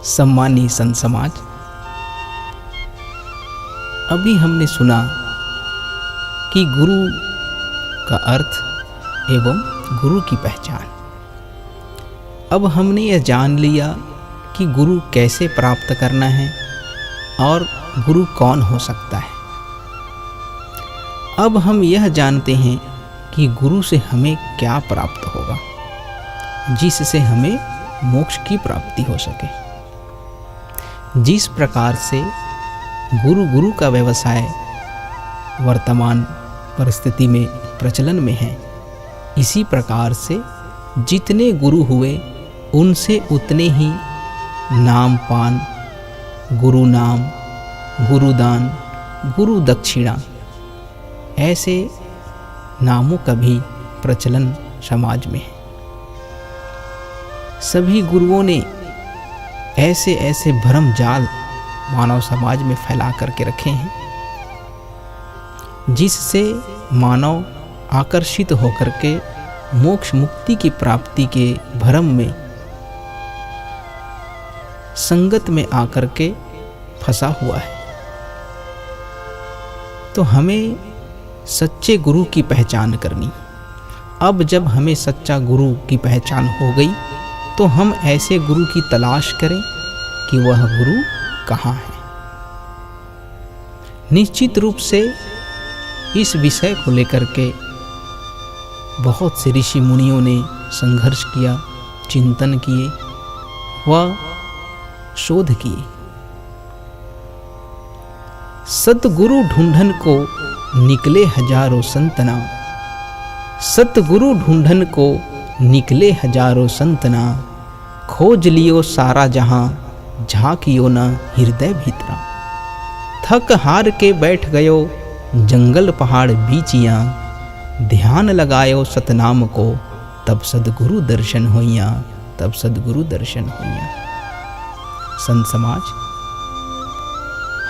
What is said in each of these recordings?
सम्मानीय संत समाज, अभी हमने सुना कि गुरु का अर्थ एवं गुरु की पहचान। अब हमने यह जान लिया कि गुरु कैसे प्राप्त करना है और गुरु कौन हो सकता है। अब हम यह जानते हैं कि गुरु से हमें क्या प्राप्त होगा जिससे हमें मोक्ष की प्राप्ति हो सके। जिस प्रकार से गुरु का व्यवसाय वर्तमान परिस्थिति में प्रचलन में है, इसी प्रकार से जितने गुरु हुए उनसे उतने ही नाम पान, गुरु नाम, गुरुदान, गुरु दक्षिणा ऐसे नामों का भी प्रचलन समाज में है। सभी गुरुओं ने ऐसे ऐसे भ्रम जाल मानव समाज में फैला करके रखे हैं जिससे मानव आकर्षित होकर के मोक्ष मुक्ति की प्राप्ति के भ्रम में संगत में आकर के फंसा हुआ है। तो हमें सच्चे गुरु की पहचान करनी। अब जब हमें सच्चा गुरु की पहचान हो गई तो हम ऐसे गुरु की तलाश करें कि वह गुरु कहाँ है। निश्चित रूप से इस विषय को लेकर के बहुत से ऋषि मुनियों ने संघर्ष किया, चिंतन किए व शोध किए। सतगुरु ढूंढन को निकले हजारों संतना, सतगुरु ढूंढन को निकले हजारों संतना, खोज लियो सारा जहां, झांकियो न हृदय भीतरा। थक हार के बैठ गयो जंगल पहाड़ बीचियां, ध्यान लगायो सतनाम को, तब सदगुरु दर्शन होइया, तब सदगुरु दर्शन होइया। संत समाज,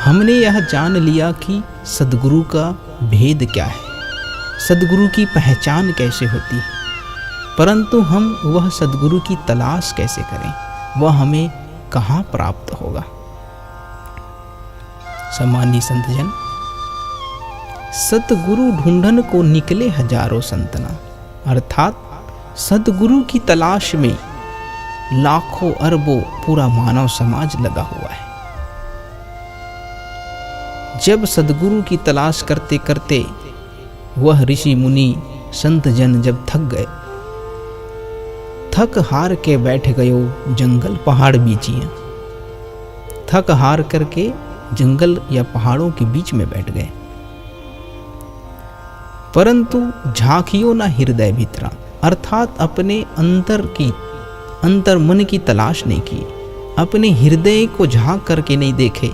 हमने यह जान लिया कि सदगुरु का भेद क्या है, सदगुरु की पहचान कैसे होती है, परंतु हम वह सदगुरु की तलाश कैसे करें, वह हमें कहाँ प्राप्त होगा। सम्मानीय संतजन, सतगुरु ढूंढन को निकले हजारों संतना, अर्थात सतगुरु की तलाश में लाखों अरबों पूरा मानव समाज लगा हुआ है। जब सदगुरु की तलाश करते करते वह ऋषि मुनि संत जन जब थक गए, थक हार के बैठ गयो जंगल पहाड़ बीचियां, थक हार करके जंगल या पहाड़ों के बीच में बैठ गए, परंतु झांकियो ना हृदय भीतरा, अर्थात अपने अंतर मन की तलाश नहीं की, अपने हृदय को झांक करके नहीं देखे,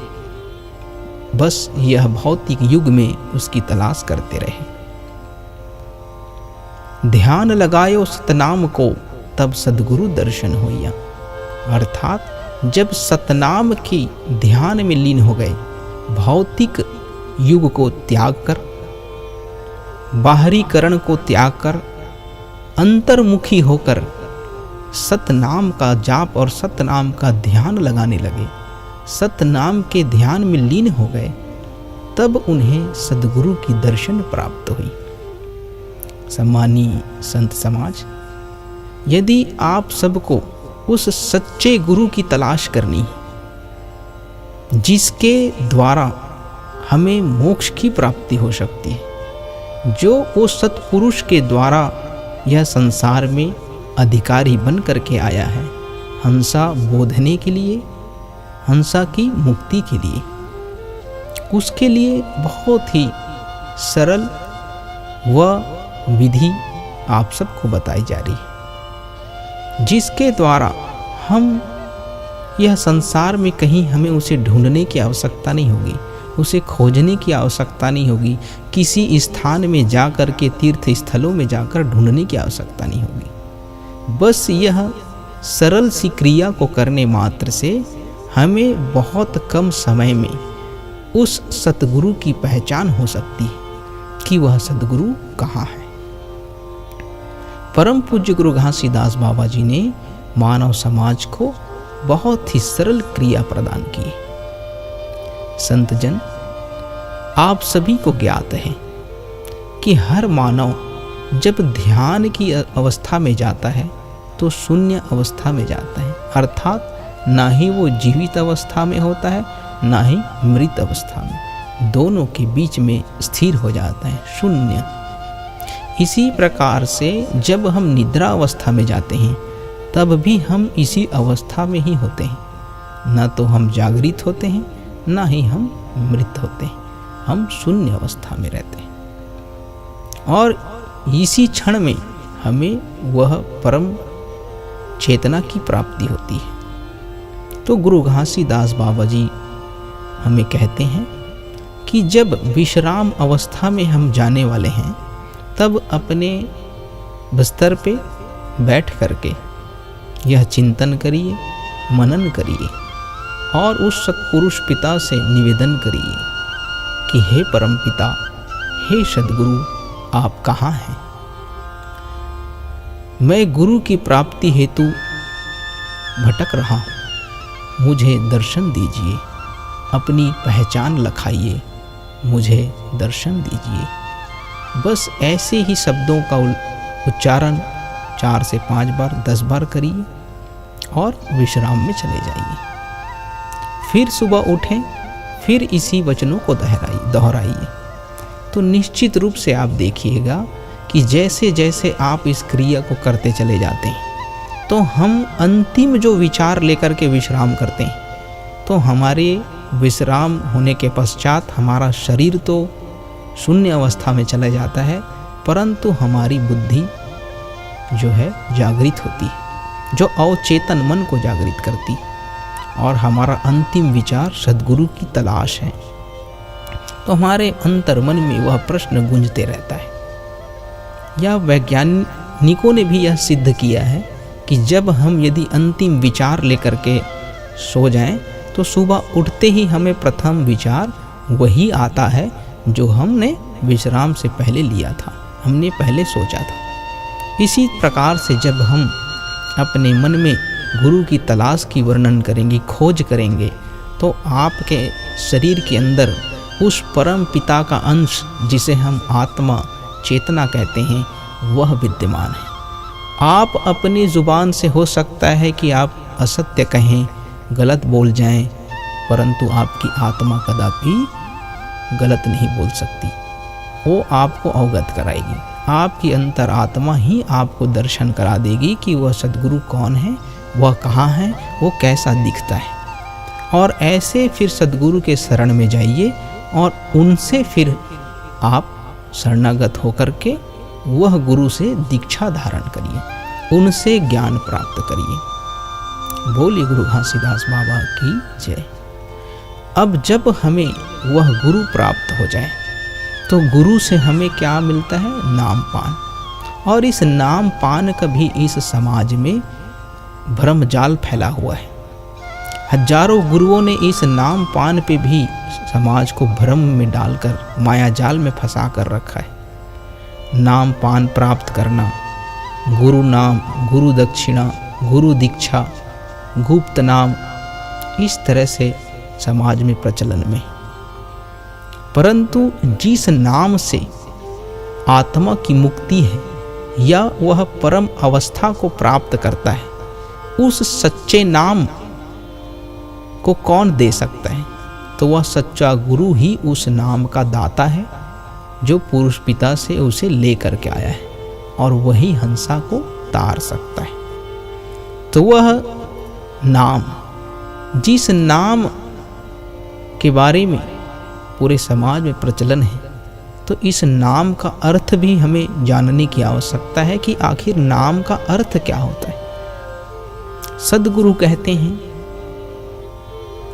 बस यह भौतिक युग में उसकी तलाश करते रहे। ध्यान लगायो सतनाम को, तब सदगुरु दर्शन होइया, अर्थात जब सतनाम की ध्यान में लीन हो गए, भौतिक युग को त्याग कर, बाहरीकरण को त्याग कर, अंतर्मुखी होकर सतनाम का जाप और सतनाम का ध्यान लगाने लगे, सतनाम के ध्यान में लीन हो गए, तब उन्हें सदगुरु की दर्शन प्राप्त हुई। सम्मानीय संत समाज, यदि आप सबको उस सच्चे गुरु की तलाश करनी है जिसके द्वारा हमें मोक्ष की प्राप्ति हो सकती है, जो वो सत्पुरुष के द्वारा यह संसार में अधिकारी बन करके आया है, हंसा बोधने के लिए, हंसा की मुक्ति के लिए, उसके लिए बहुत ही सरल व विधि आप सबको बताई जा रही है, जिसके द्वारा हम यह संसार में कहीं हमें उसे ढूंढने की आवश्यकता नहीं होगी, उसे खोजने की आवश्यकता नहीं होगी, किसी स्थान में जाकर के तीर्थ स्थलों में जाकर ढूंढने की आवश्यकता नहीं होगी। बस यह सरल सी क्रिया को करने मात्र से हमें बहुत कम समय में उस सतगुरु की पहचान हो सकती है कि वह सतगुरु कहाँ है। परम पूज्य गुरु घासीदास बाबा जी ने मानव समाज को बहुत ही सरल क्रिया प्रदान की है। संतजन, आप सभी को ज्ञात है कि हर मानव जब ध्यान की अवस्था में जाता है तो शून्य अवस्था में जाता है, अर्थात ना ही वो जीवित अवस्था में होता है ना ही मृत अवस्था में, दोनों के बीच में स्थिर हो जाता है, शून्य। इसी प्रकार से जब हम निद्रा अवस्था में जाते हैं तब भी हम इसी अवस्था में ही होते हैं, न तो हम जागृत होते हैं ना ही हम मृत होते हैं, हम शून्य अवस्था में रहते हैं। और इसी क्षण में हमें वह परम चेतना की प्राप्ति होती है। तो गुरु घासीदास बाबा जी हमें कहते हैं कि जब विश्राम अवस्था में हम जाने वाले हैं तब अपने बिस्तर पे बैठ करके यह चिंतन करिए, मनन करिए और उस सत्पुरुष पिता से निवेदन करिए कि हे परम पिता, हे सद्गुरु, आप कहाँ हैं? मैं गुरु की प्राप्ति हेतु भटक रहा हूँ, मुझे दर्शन दीजिए, अपनी पहचान लखाइए, मुझे दर्शन दीजिए। बस ऐसे ही शब्दों का उच्चारण 4 से 5 बार 10 बार करिए और विश्राम में चले जाइए। फिर सुबह उठें, फिर इसी वचनों को दोहराइए। तो निश्चित रूप से आप देखिएगा कि जैसे जैसे आप इस क्रिया को करते चले जाते हैं तो हम अंतिम जो विचार लेकर के विश्राम करते हैं, तो हमारे विश्राम होने के पश्चात हमारा शरीर तो शून्य अवस्था में चला जाता है, परंतु हमारी बुद्धि जो है जागृत होती है, जो अवचेतन मन को जागृत करती है और हमारा अंतिम विचार सद्गुरु की तलाश है। तो हमारे अंतर मन में वह प्रश्न गूंजते रहता है। या वैज्ञानिकों ने भी यह सिद्ध किया है कि जब हम यदि अंतिम विचार लेकर के सो जाएं तो सुबह उठते ही हमें प्रथम विचार वही आता है जो हमने विश्राम से पहले लिया था, हमने पहले सोचा था। इसी प्रकार से जब हम अपने मन में गुरु की तलाश की वर्णन करेंगे, खोज करेंगे, तो आपके शरीर के अंदर उस परम पिता का अंश जिसे हम आत्मा चेतना कहते हैं वह विद्यमान है। आप अपनी जुबान से हो सकता है कि आप असत्य कहें, गलत बोल जाएं, परंतु आपकी आत्मा कदापि गलत नहीं बोल सकती, वो आपको अवगत कराएगी। आपकी अंतर आत्मा ही आपको दर्शन करा देगी कि वह सद्गुरु कौन है, वह कहाँ है, वो कैसा दिखता है। और ऐसे फिर सद्गुरु के शरण में जाइए और उनसे फिर आप शरणागत होकर के वह गुरु से दीक्षा धारण करिए, उनसे ज्ञान प्राप्त करिए। बोलिए गुरु घासीदास बाबा की जय। अब जब हमें वह गुरु प्राप्त हो जाए तो गुरु से हमें क्या मिलता है? नाम पान। और इस नाम पान का भी इस समाज में भ्रमजाल फैला हुआ है। हजारों गुरुओं ने इस नाम पान पे भी समाज को भ्रम में डालकर माया जाल में फंसा कर रखा है। नाम पान प्राप्त करना, गुरु नाम, गुरु दक्षिणा, गुरु दीक्षा, गुप्त नाम, इस तरह से समाज में प्रचलन में। परंतु जिस नाम से आत्मा की मुक्ति है या वह परम अवस्था को प्राप्त करता है, उस सच्चे नाम को कौन दे सकता है? तो वह सच्चा गुरु ही उस नाम का दाता है जो पुरुष पिता से उसे लेकर के आया है, और वही हंसा को तार सकता है। तो वह नाम, जिस नाम के बारे में पूरे समाज में प्रचलन है, तो इस नाम का अर्थ भी हमें जानने की आवश्यकता है कि आखिर नाम का अर्थ क्या होता है। सद्गुरु कहते हैं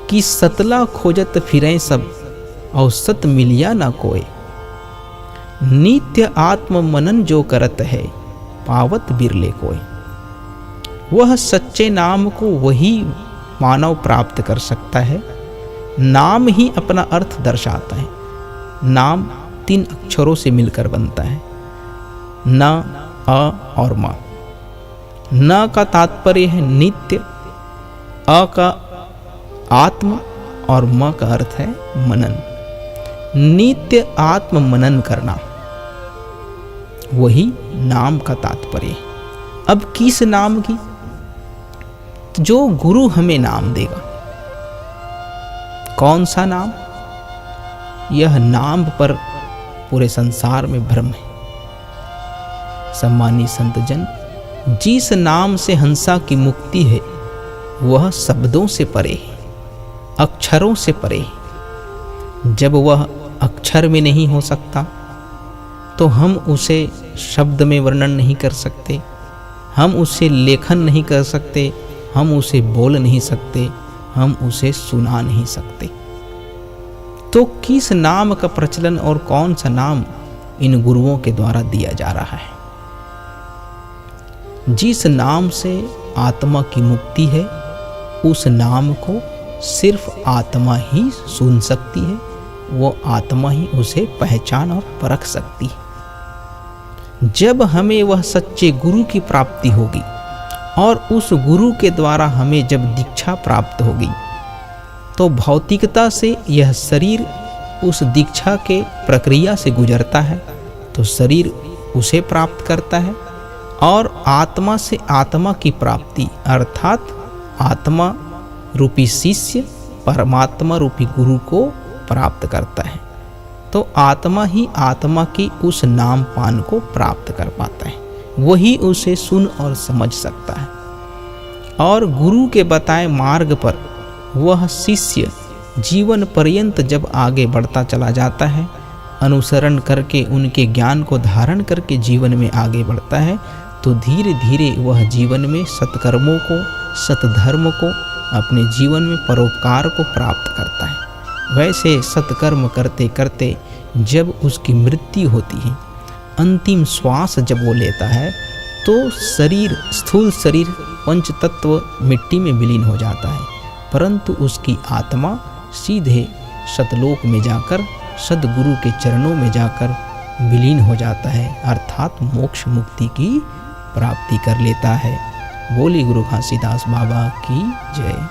कि सतला खोजत फिरें सब, और सत मिलिया ना कोय। नित्य आत्म मनन जो करत है, पावत बिरले कोय। वह सच्चे नाम को वही मानव प्राप्त कर सकता है। नाम ही अपना अर्थ दर्शाता है। नाम 3 अक्षरों से मिलकर बनता है, न, अ और म। न का तात्पर्य है नित्य, अ का आत्म और म का अर्थ है मनन। नित्य आत्म मनन करना, वही नाम का तात्पर्य। अब किस नाम की? जो गुरु हमें नाम देगा। कौन सा नाम? यह नाम पर पूरे संसार में भ्रम है। सम्मानित संतजन, जिस नाम से हंसा की मुक्ति है वह शब्दों से परे है, अक्षरों से परे है। जब वह अक्षर में नहीं हो सकता तो हम उसे शब्द में वर्णन नहीं कर सकते, हम उसे लेखन नहीं कर सकते, हम उसे बोल नहीं सकते, हम उसे सुना नहीं सकते। तो किस नाम का प्रचलन और कौन सा नाम इन गुरुओं के द्वारा दिया जा रहा है? जिस नाम से आत्मा की मुक्ति है उस नाम को सिर्फ आत्मा ही सुन सकती है, वो आत्मा ही उसे पहचान और परख सकती है। जब हमें वह सच्चे गुरु की प्राप्ति होगी और उस गुरु के द्वारा हमें जब दीक्षा प्राप्त होगी तो भौतिकता से यह शरीर उस दीक्षा के प्रक्रिया से गुजरता है तो शरीर उसे प्राप्त करता है, और आत्मा से आत्मा की प्राप्ति अर्थात आत्मा रूपी शिष्य परमात्मा रूपी गुरु को प्राप्त करता है। तो आत्मा ही आत्मा की उस नाम पान को प्राप्त कर पाता है, वही उसे सुन और समझ सकता है। और गुरु के बताए मार्ग पर वह शिष्य जीवन पर्यंत जब आगे बढ़ता चला जाता है, अनुसरण करके उनके ज्ञान को धारण करके जीवन में आगे बढ़ता है, तो धीरे धीरे वह जीवन में सत्कर्मों को, सतधर्म को, अपने जीवन में परोपकार को प्राप्त करता है। वैसे सत्कर्म करते करते जब उसकी मृत्यु होती है, अंतिम श्वास जब वो लेता है, तो शरीर, स्थूल शरीर पंच तत्व मिट्टी में विलीन हो जाता है, परंतु उसकी आत्मा सीधे सतलोक में जाकर सदगुरु के चरणों में जाकर विलीन हो जाता है, अर्थात मोक्ष मुक्ति की प्राप्ति कर लेता है। बोली गुरु घासीदास बाबा की जय।